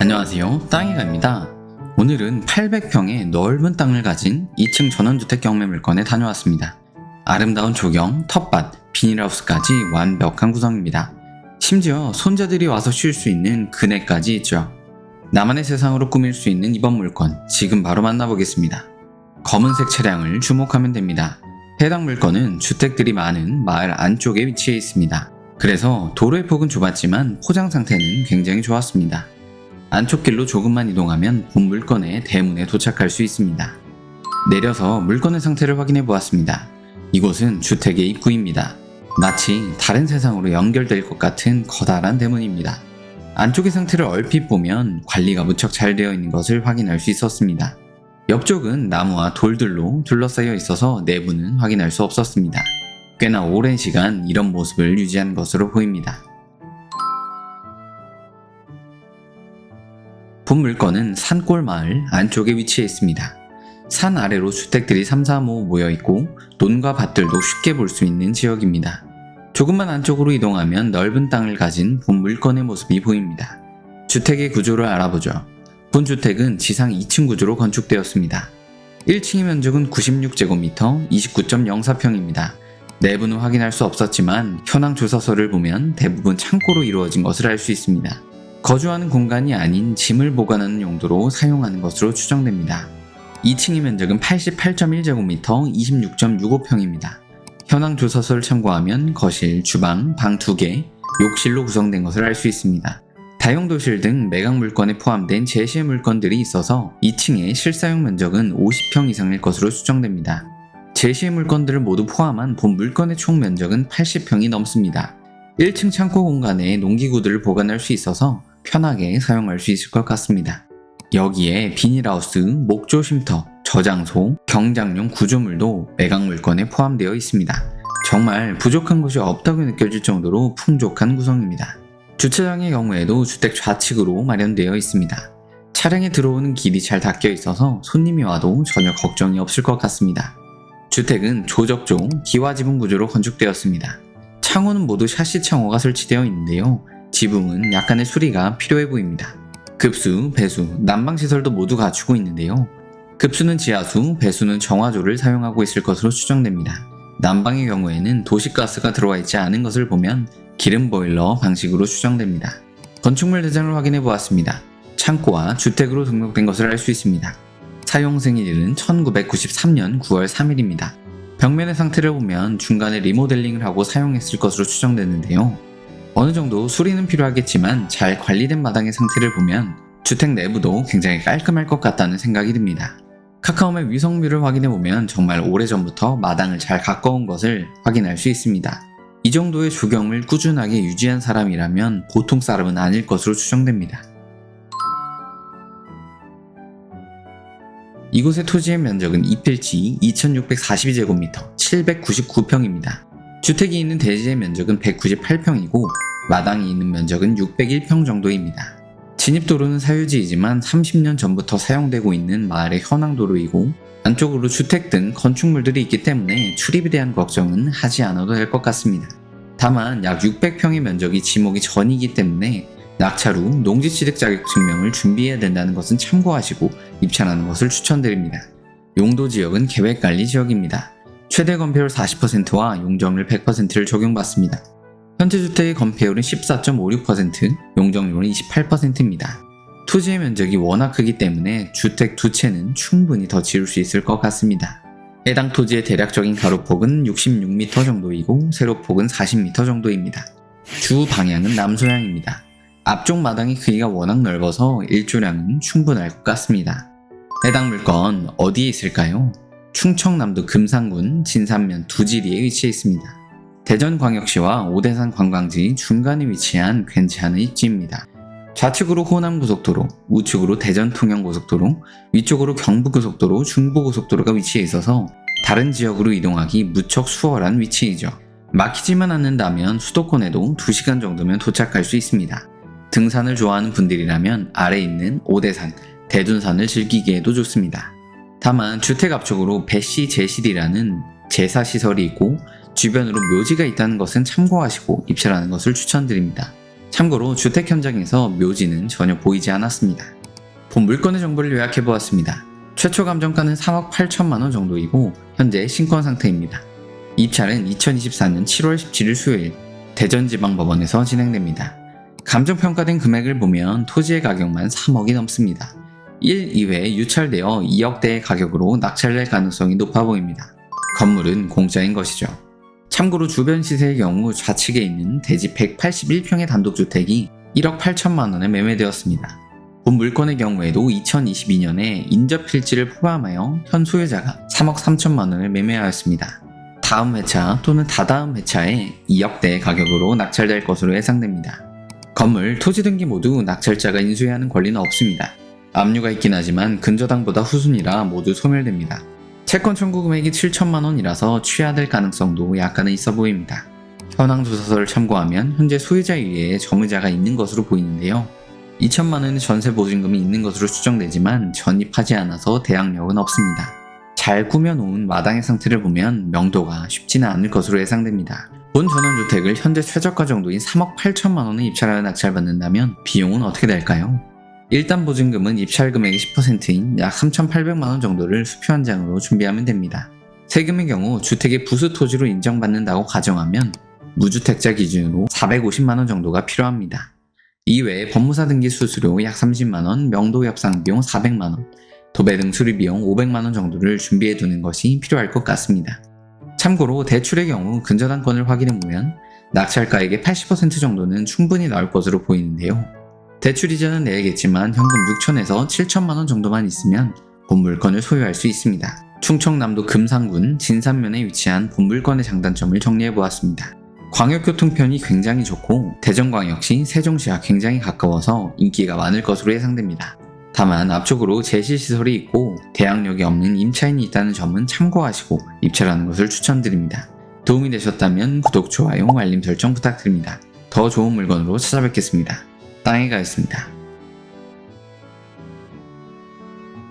안녕하세요, 땅이가입니다. 오늘은 800평의 넓은 땅을 가진 2층 전원주택 경매 물건에 다녀왔습니다. 아름다운 조경, 텃밭, 비닐하우스까지 완벽한 구성입니다. 심지어 손자들이 와서 쉴 수 있는 그네까지 있죠. 나만의 세상으로 꾸밀 수 있는 이번 물건, 지금 바로 만나보겠습니다. 검은색 차량을 주목하면 됩니다. 해당 물건은 주택들이 많은 마을 안쪽에 위치해 있습니다. 그래서 도로의 폭은 좁았지만 포장 상태는 굉장히 좋았습니다. 안쪽 길로 조금만 이동하면 본 물건의 대문에 도착할 수 있습니다. 내려서 물건의 상태를 확인해 보았습니다. 이곳은 주택의 입구입니다. 마치 다른 세상으로 연결될 것 같은 커다란 대문입니다. 안쪽의 상태를 얼핏 보면 관리가 무척 잘 되어 있는 것을 확인할 수 있었습니다. 옆쪽은 나무와 돌들로 둘러싸여 있어서 내부는 확인할 수 없었습니다. 꽤나 오랜 시간 이런 모습을 유지한 것으로 보입니다. 본 물건은 산골 마을 안쪽에 위치해 있습니다. 산 아래로 주택들이 삼삼오오 모여있고 논과 밭들도 쉽게 볼 수 있는 지역입니다. 조금만 안쪽으로 이동하면 넓은 땅을 가진 본 물건의 모습이 보입니다. 주택의 구조를 알아보죠. 본 주택은 지상 2층 구조로 건축되었습니다. 1층의 면적은 96제곱미터 29.04평입니다. 내부는 확인할 수 없었지만 현황 조사서를 보면 대부분 창고로 이루어진 것을 알 수 있습니다. 거주하는 공간이 아닌 짐을 보관하는 용도로 사용하는 것으로 추정됩니다. 2층의 면적은 88.1제곱미터 26.65평입니다. 현황 조사서를 참고하면 거실, 주방, 방 2개, 욕실로 구성된 것을 알 수 있습니다. 다용도실 등 매각 물건에 포함된 제시의 물건들이 있어서 2층의 실사용 면적은 50평 이상일 것으로 추정됩니다. 제시의 물건들을 모두 포함한 본 물건의 총 면적은 80평이 넘습니다. 1층 창고 공간에 농기구들을 보관할 수 있어서 편하게 사용할 수 있을 것 같습니다. 여기에 비닐하우스, 목조 쉼터, 저장소, 경장용 구조물도 매각 물건에 포함되어 있습니다. 정말 부족한 것이 없다고 느껴질 정도로 풍족한 구성입니다. 주차장의 경우에도 주택 좌측으로 마련되어 있습니다. 차량에 들어오는 길이 잘 닦여 있어서 손님이 와도 전혀 걱정이 없을 것 같습니다. 주택은 조적조, 기와지붕 구조로 건축되었습니다. 창호는 모두 샤시 창호가 설치되어 있는데요. 지붕은 약간의 수리가 필요해 보입니다. 급수, 배수, 난방시설도 모두 갖추고 있는데요. 급수는 지하수, 배수는 정화조를 사용하고 있을 것으로 추정됩니다. 난방의 경우에는 도시가스가 들어와 있지 않은 것을 보면 기름 보일러 방식으로 추정됩니다. 건축물 대장을 확인해 보았습니다. 창고와 주택으로 등록된 것을 알 수 있습니다. 사용 생일은 1993년 9월 3일입니다. 벽면의 상태를 보면 중간에 리모델링을 하고 사용했을 것으로 추정되는데요. 어느 정도 수리는 필요하겠지만 잘 관리된 마당의 상태를 보면 주택 내부도 굉장히 깔끔할 것 같다는 생각이 듭니다. 카카오맵 위성뷰를 확인해보면 정말 오래전부터 마당을 잘 가꿔온 것을 확인할 수 있습니다. 이 정도의 조경을 꾸준하게 유지한 사람이라면 보통 사람은 아닐 것으로 추정됩니다. 이곳의 토지의 면적은 2필지 2642제곱미터 799평입니다. 주택이 있는 대지의 면적은 198평이고 마당이 있는 면적은 601평 정도입니다. 진입도로는 사유지이지만 30년 전부터 사용되고 있는 마을의 현황도로이고 안쪽으로 주택 등 건축물들이 있기 때문에 출입에 대한 걱정은 하지 않아도 될 것 같습니다. 다만 약 600평의 면적이 지목이 전이기 때문에 낙찰 후 농지취득 자격증명을 준비해야 된다는 것은 참고하시고 입찰하는 것을 추천드립니다. 용도지역은 계획관리지역입니다. 최대 건폐율 40%와 용적률 100%를 적용받습니다. 현재 주택의 건폐율은 14.56%, 용적률은 28%입니다. 토지의 면적이 워낙 크기 때문에 주택 두 채는 충분히 더 지을 수 있을 것 같습니다. 해당 토지의 대략적인 가로폭은 66m 정도이고 세로폭은 40m 정도입니다. 주 방향은 남서향입니다. 앞쪽 마당의 크기가 워낙 넓어서 일조량은 충분할 것 같습니다. 해당 물건 어디에 있을까요? 충청남도 금산군 진산면 두지리에 위치해 있습니다. 대전광역시와 오대산 관광지 중간에 위치한 괜찮은 입지입니다. 좌측으로 호남고속도로, 우측으로 대전통영고속도로, 위쪽으로 경부고속도로, 중부고속도로가 위치해 있어서 다른 지역으로 이동하기 무척 수월한 위치이죠. 막히지만 않는다면 수도권에도 2시간 정도면 도착할 수 있습니다. 등산을 좋아하는 분들이라면 아래 있는 오대산, 대둔산을 즐기기에도 좋습니다. 다만 주택 앞쪽으로 배씨 제실이라는 제사시설이 있고 주변으로 묘지가 있다는 것은 참고하시고 입찰하는 것을 추천드립니다. 참고로 주택 현장에서 묘지는 전혀 보이지 않았습니다. 본 물건의 정보를 요약해보았습니다. 최초 감정가는 3억 8천만원 정도이고 현재 신권 상태입니다. 입찰은 2024년 7월 17일 수요일 대전지방법원에서 진행됩니다. 감정평가된 금액을 보면 토지의 가격만 3억이 넘습니다. 1, 2회에 유찰되어 2억대의 가격으로 낙찰될 가능성이 높아 보입니다. 건물은 공짜인 것이죠. 참고로 주변 시세의 경우 좌측에 있는 대지 181평의 단독주택이 1억 8천만원에 매매되었습니다. 본 물건의 경우에도 2022년에 인접필지를 포함하여 현 소유자가 3억 3천만원을 매매하였습니다. 다음 회차 또는 다다음 회차에 2억대의 가격으로 낙찰될 것으로 예상됩니다. 건물, 토지 등기 모두 낙찰자가 인수해야 하는 권리는 없습니다. 압류가 있긴 하지만 근저당보다 후순위라 모두 소멸됩니다. 채권 청구 금액이 7천만원이라서 취하될 가능성도 약간은 있어 보입니다. 현황 조사서를 참고하면 현재 소유자 위에 점유자가 있는 것으로 보이는데요. 2천만원의 전세 보증금이 있는 것으로 추정되지만 전입하지 않아서 대항력은 없습니다. 잘 꾸며놓은 마당의 상태를 보면 명도가 쉽지는 않을 것으로 예상됩니다. 본 전원주택을 현재 최저가 정도인 3억 8천만원에 입찰하여 낙찰받는다면 비용은 어떻게 될까요? 일단 보증금은 입찰 금액의 10%인 약 3,800만원 정도를 수표 한 장으로 준비하면 됩니다. 세금의 경우 주택의 부수 토지로 인정받는다고 가정하면 무주택자 기준으로 450만원 정도가 필요합니다. 이외에 법무사 등기 수수료 약 30만원, 명도 협상 비용 400만원, 도배 등 수리 비용 500만원 정도를 준비해 두는 것이 필요할 것 같습니다. 참고로 대출의 경우 근저당권을 확인해보면 낙찰가액의 80% 정도는 충분히 나올 것으로 보이는데요. 대출 이자는 내야겠지만 현금 6천에서 7천만원 정도만 있으면 본 물건을 소유할 수 있습니다. 충청남도 금산군 진산면에 위치한 본 물건의 장단점을 정리해보았습니다. 광역교통편이 굉장히 좋고 대전광역시 세종시와 굉장히 가까워서 인기가 많을 것으로 예상됩니다. 다만 앞쪽으로 제시시설이 있고 대항력이 없는 임차인이 있다는 점은 참고하시고 입찰하는 것을 추천드립니다. 도움이 되셨다면 구독, 좋아요, 알림 설정 부탁드립니다. 더 좋은 물건으로 찾아뵙겠습니다. 땅이가였습니다.